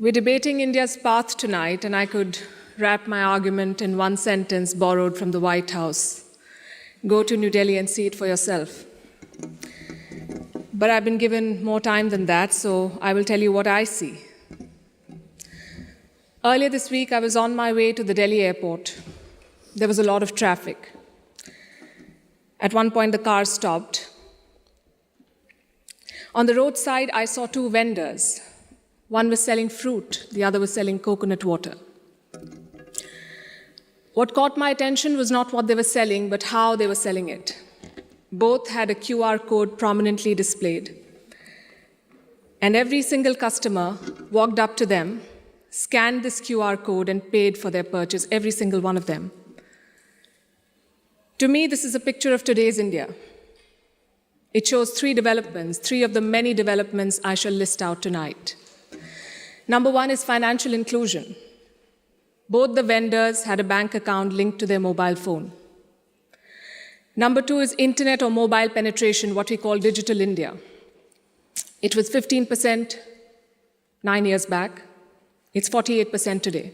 We're debating India's path tonight, and I could wrap my argument in one sentence borrowed from the White House. Go to New Delhi and see it for yourself. But I've been given more time than that, so I will tell you what I see. Earlier this week, I was on my way to the Delhi airport. There was a lot of traffic. At one point, the car stopped. On the roadside, I saw two vendors. One was selling fruit, the other was selling coconut water. What caught my attention was not what they were selling, but how they were selling it. Both had a QR code prominently displayed. And every single customer walked up to them, scanned this QR code, and paid for their purchase, every single one of them. To me, this is a picture of today's India. It shows three developments, three of the many developments I shall list out tonight. Number one is financial inclusion. Both the vendors had a bank account linked to their mobile phone. Number two is internet or mobile penetration, what we call digital India. It was 15% 9 years back. It's 48% today.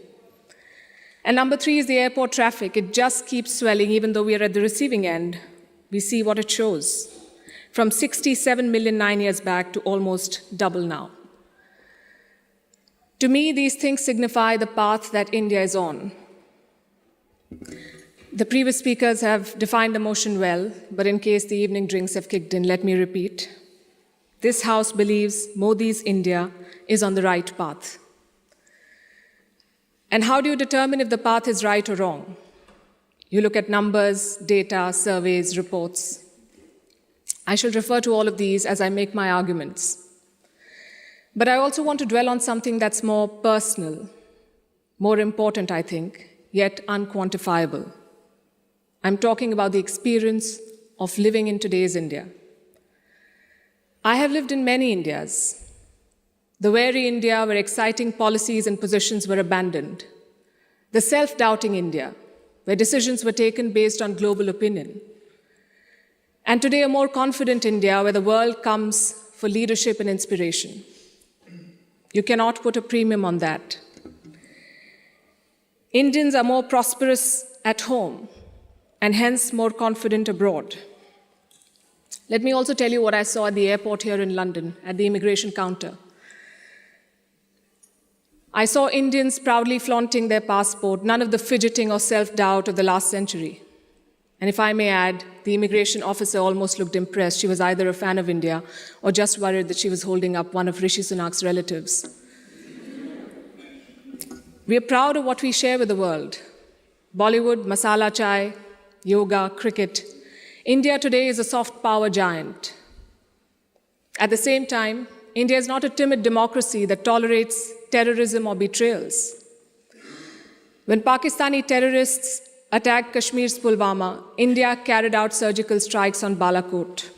And number three is the airport traffic. It just keeps swelling, even though we are at the receiving end. We see what it shows. From 67 million 9 years back to almost double now. To me, these things signify the path that India is on. The previous speakers have defined the motion well, but in case the evening drinks have kicked in, let me repeat. This House believes Modi's India is on the right path. And how do you determine if the path is right or wrong? You look at numbers, data, surveys, reports. I shall refer to all of these as I make my arguments. But I also want to dwell on something that's more personal, more important, I think, yet unquantifiable. I'm talking about the experience of living in today's India. I have lived in many Indias. The wary India where exciting policies and positions were abandoned. The self-doubting India, where decisions were taken based on global opinion. And today, a more confident India where the world comes for leadership and inspiration. You cannot put a premium on that. Indians are more prosperous at home and hence more confident abroad. Let me also tell you what I saw at the airport here in London, at the immigration counter. I saw Indians proudly flaunting their passport, none of the fidgeting or self-doubt of the last century. And if I may add, the immigration officer almost looked impressed. She was either a fan of India or just worried that she was holding up one of Rishi Sunak's relatives. We are proud of what we share with the world. Bollywood, masala chai, yoga, cricket. India today is a soft power giant. At the same time, India is not a timid democracy that tolerates terrorism or betrayals. When Pakistani terrorists attacked Kashmir's Pulwama, India carried out surgical strikes on Balakot.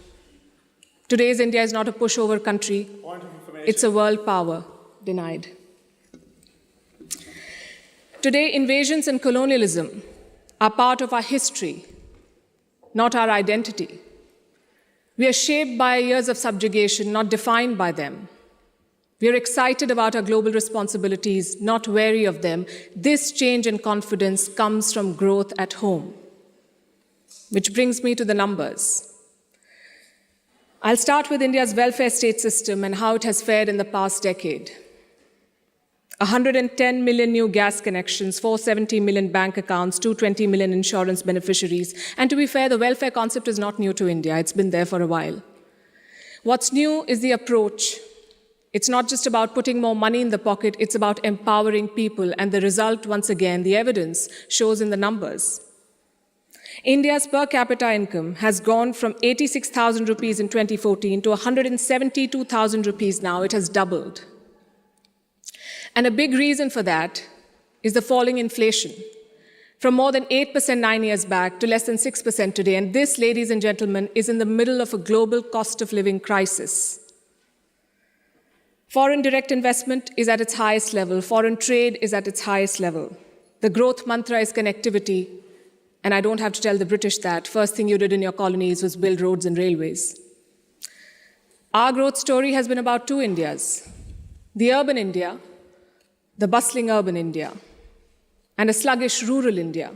Today's India is not a pushover country. It's a world power denied. Today, invasions and colonialism are part of our history, not our identity. We are shaped by years of subjugation, not defined by them. We are excited about our global responsibilities, not wary of them. This change in confidence comes from growth at home. Which brings me to the numbers. I'll start with India's welfare state system and how it has fared in the past decade. 110 million new gas connections, 470 million bank accounts, 220 million insurance beneficiaries. And to be fair, the welfare concept is not new to India. It's been there for a while. What's new is the approach. It's not just about putting more money in the pocket, it's about empowering people. And the result, once again, the evidence shows in the numbers. India's per capita income has gone from 86,000 rupees in 2014 to 172,000 rupees now. It has doubled. And a big reason for that is the falling inflation, from more than 8% 9 years back to less than 6% today. And this, ladies and gentlemen, is in the middle of a global cost of living crisis. Foreign direct investment is at its highest level. Foreign trade is at its highest level. The growth mantra is connectivity. And I don't have to tell the British that. First thing you did in your colonies was build roads and railways. Our growth story has been about two Indias. The urban India, the bustling urban India, and a sluggish rural India.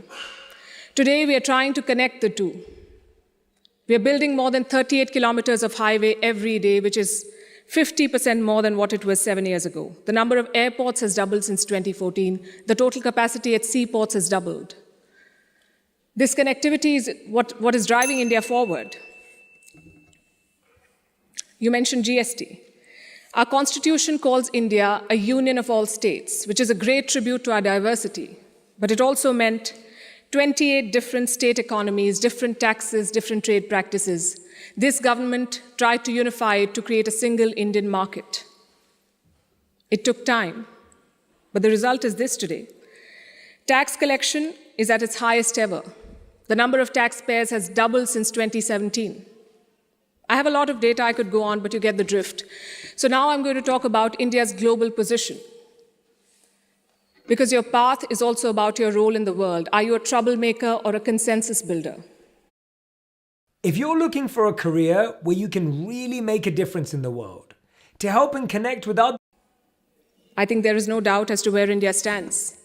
Today, we are trying to connect the two. We are building more than 38 kilometers of highway every day, which is 50% more than what it was 7 years ago. The number of airports has doubled since 2014. The total capacity at seaports has doubled. This connectivity is what is driving India forward. You mentioned GST. Our constitution calls India a union of all states, which is a great tribute to our diversity. But it also meant 28 different state economies, different taxes, different trade practices. This government tried to unify it to create a single Indian market. It took time, but the result is this today. Tax collection is at its highest ever. The number of taxpayers has doubled since 2017. I have a lot of data I could go on, but you get the drift. So now I'm going to talk about India's global position. Because your path is also about your role in the world. Are you a troublemaker or a consensus builder? If you're looking for a career where you can really make a difference in the world, to help and connect with others, I think there is no doubt as to where India stands.